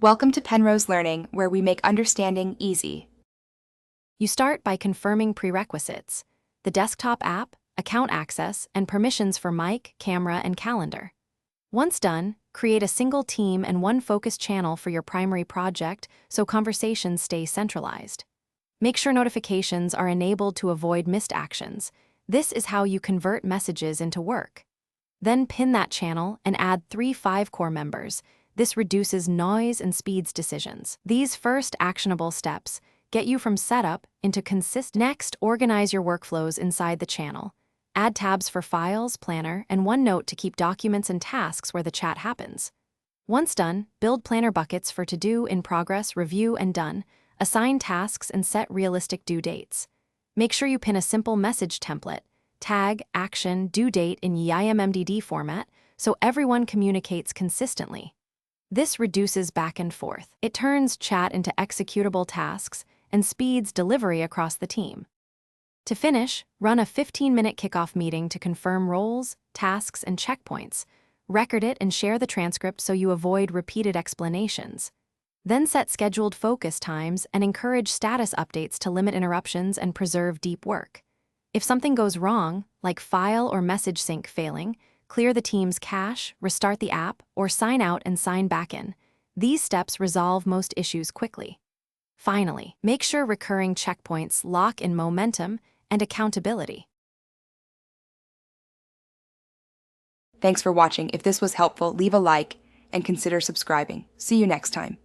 Welcome to Penrose Learning, where we make understanding easy. You start by confirming prerequisites: the desktop app, account access, and permissions for mic, camera, and calendar. Once done, create a single team and one focus channel for your primary project so conversations stay centralized. Make sure notifications are enabled to avoid missed actions. This is how you convert messages into work. Then pin that channel and add 3-5 core members. This reduces noise and speeds decisions. These first actionable steps get you from setup into consistent. Next, organize your workflows inside the channel. Add tabs for files, planner, and OneNote to keep documents and tasks where the chat happens. Once done, build planner buckets for to-do, in progress, review, and done. Assign tasks and set realistic due dates. Make sure you pin a simple message template, tag, action, due date in YIMMDD format so everyone communicates consistently. This reduces back and forth. It turns chat into executable tasks and speeds delivery across the team. To finish, run a 15-minute kickoff meeting to confirm roles, tasks, and checkpoints. Record it and share the transcript so you avoid repeated explanations. Then set scheduled focus times and encourage status updates to limit interruptions and preserve deep work. If something goes wrong, like file or message sync failing, clear the team's cache, restart the app, or sign out and sign back in. These steps resolve most issues quickly. Finally, make sure recurring checkpoints lock in momentum and accountability. Thanks for watching. If this was helpful, leave a like and consider subscribing. See you next time.